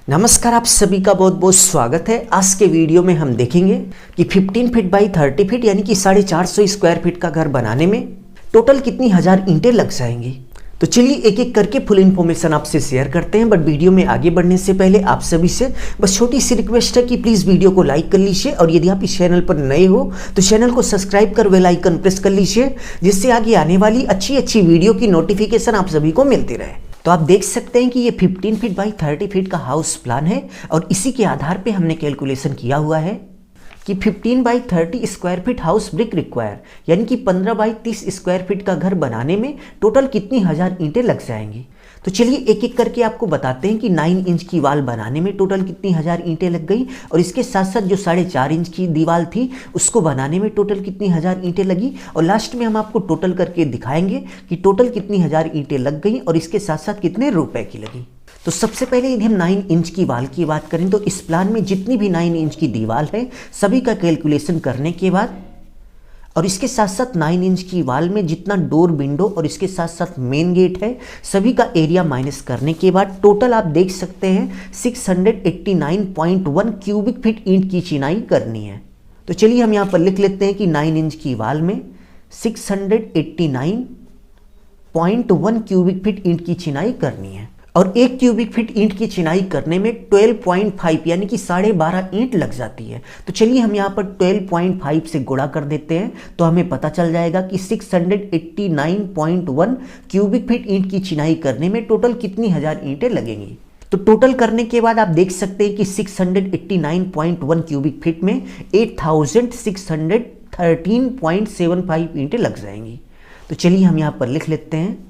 नमस्कार, आप सभी का बहुत बहुत स्वागत है। आज के वीडियो में हम देखेंगे कि 15 फीट बाई 30 फीट यानी कि 450 स्क्वायर फीट का घर बनाने में टोटल कितनी हजार ईंटें लग जाएंगी। तो चलिए एक एक करके फुल इन्फॉर्मेशन आपसे शेयर करते हैं। बट वीडियो में आगे बढ़ने से पहले आप सभी से बस छोटी सी रिक्वेस्ट है कि प्लीज़ वीडियो को लाइक कर लीजिए और यदि आप इस चैनल पर नए हो तो चैनल को सब्सक्राइब कर बेल आइकन प्रेस कर लीजिए, जिससे आगे आने वाली अच्छी अच्छी वीडियो की नोटिफिकेशन आप सभी को मिलती रहे। तो आप देख सकते हैं कि ये 15 फीट बाई 30 फीट का हाउस प्लान है और इसी के आधार पे हमने कैलकुलेशन किया हुआ है कि 15 by 30 square feet house brick require यानी कि 15 बाई 30 स्क्वायर फीट का घर बनाने में टोटल कितनी हजार ईंटें लग जाएंगी। तो चलिए एक एक करके आपको बताते हैं कि 9 इंच की वाल बनाने में टोटल कितनी हजार ईंटें लग गई और इसके साथ साथ जो 4.5 इंच की दीवार थी उसको बनाने में टोटल कितनी हजार ईंटें लगी, और लास्ट में हम आपको टोटल करके दिखाएंगे कि टोटल कितनी हजार ईंटें लग गई और इसके साथ साथ कितने रुपए की लगी। तो सबसे पहले यदि हम 9 इंच की वाल की बात करें तो इस प्लान में जितनी भी 9 इंच की दीवार है सभी का कैलकुलेशन करने के बाद और इसके साथ साथ 9 इंच की वाल में जितना डोर विंडो और इसके साथ साथ मेन गेट है सभी का एरिया माइनस करने के बाद टोटल आप देख सकते हैं 689.1 क्यूबिक फीट ईंट की चिनाई करनी है। तो चलिए हम यहाँ पर लिख लेते हैं कि 9 इंच की वाल में 689.1 क्यूबिक फीट ईंट की चिनाई करनी है और 1 क्यूबिक फीट ईंट की चिनाई करने में 12.5 यानी कि 12.5 ईंट लग जाती है। तो चलिए हम यहाँ पर 12.5 से गुणा कर देते हैं तो हमें पता चल जाएगा कि 689.1 क्यूबिक फीट ईंट की चिनाई करने में टोटल कितनी हजार ईंटें लगेंगी। तो टोटल करने के बाद आप देख सकते हैं कि 689.1 क्यूबिक फीट में 8613.75 ईंटें लग जाएंगी। तो चलिए हम यहाँ पर लिख लेते हैं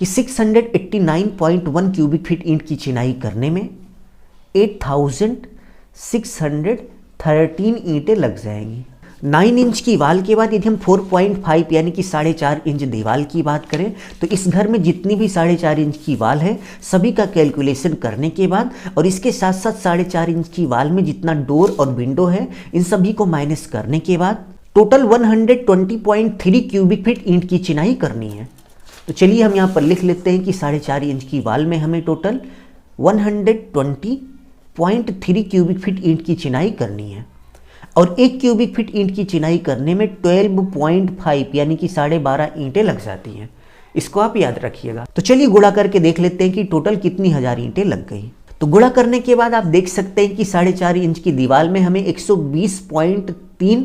कि 689.1 क्यूबिक फीट ईंट की चिनाई करने में 8613 ईंटें लग जाएंगी। 9 इंच की वाल के बाद यदि हम 4.5 यानी कि 4.5 इंच दीवार की बात करें तो इस घर में जितनी भी 4.5 इंच की वाल है सभी का कैलकुलेशन करने के बाद और इसके साथ साथ 4.5 इंच की वाल में जितना डोर और विंडो है इन सभी को माइनस करने के बाद टोटल 120.3 क्यूबिक फीट ईंट की चिनाई करनी है। तो चलिए हम यहाँ पर लिख लेते हैं कि 4.5 इंच की वाल में हमें टोटल 120.3 क्यूबिक फीट ईंट की चिनाई करनी है और 1 क्यूबिक फीट ईंट की चिनाई करने में 12.5 यानी कि 12.5 ईंटें लग जाती हैं। इसको आप याद रखिएगा। तो चलिए गुणा करके देख लेते हैं कि टोटल कितनी हजार ईंटें लग गई। तो गुणा करने के बाद आप देख सकते हैं कि 4.5 इंच की दीवार में हमें 120.3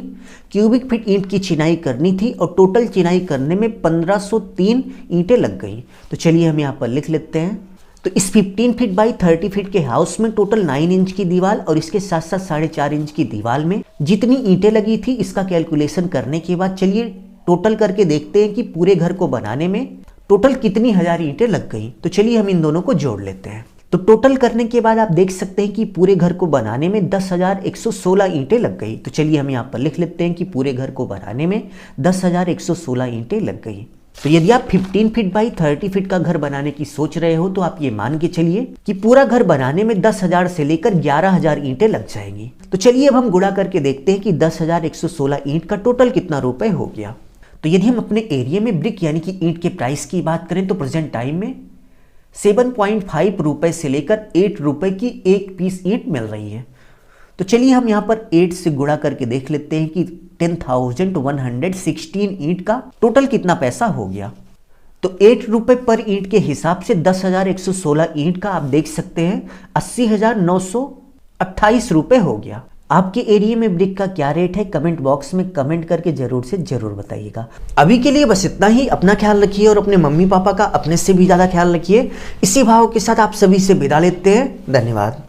क्यूबिक फीट ईंट की चिनाई करनी थी और टोटल चिनाई करने में 1503 ईंटें लग गई। तो चलिए हम यहाँ पर लिख लेते हैं। तो इस 15 फीट बाई 30 फीट के हाउस में टोटल 9 इंच की दीवार और इसके साथ साथ 4.5 इंच की दीवार में जितनी ईंटें लगी थी इसका कैलकुलेशन करने के बाद चलिए टोटल करके देखते हैं कि पूरे घर को बनाने में टोटल कितनी हजार ईंटें लग गई। तो चलिए हम इन दोनों को जोड़ लेते हैं। तो टोटल करने के बाद आप देख सकते हैं कि पूरे घर को बनाने में 10,116 ईंटें लग गई। तो चलिए हम यहाँ पर लिख लेते हैं कि पूरे घर को बनाने में 10,116 ईंटें लग गई। तो यदि आप 15 फीट बाई 30 फीट का घर बनाने की सोच रहे हो तो आप ये मान के चलिए कि पूरा घर बनाने में 10,000 से लेकर 11,000 ईंटें लग जाएंगी। तो चलिए अब हम गुणा करके देखते हैं कि 10,116 ईंट का टोटल कितना रुपए हो गया। तो यदि हम अपने एरिया में ब्रिक यानी कि ईंट के प्राइस की बात करें तो प्रेजेंट टाइम में 7.5 रुपए से लेकर 8 रुपए की एक पीस ईंट मिल रही है। तो चलिए हम यहाँ पर 8 से गुणा करके देख लेते हैं कि 10,116 ईंट का टोटल कितना पैसा हो गया। तो 8 रुपए पर ईंट के हिसाब से 10,116 ईंट का आप देख सकते हैं 80,928 रुपए हो गया। आपके एरिया में ब्रिक का क्या रेट है कमेंट बॉक्स में कमेंट करके जरूर से जरूर बताइएगा। अभी के लिए बस इतना ही। अपना ख्याल रखिए और अपने मम्मी पापा का अपने से भी ज़्यादा ख्याल रखिए। इसी भाव के साथ आप सभी से विदा लेते हैं। धन्यवाद।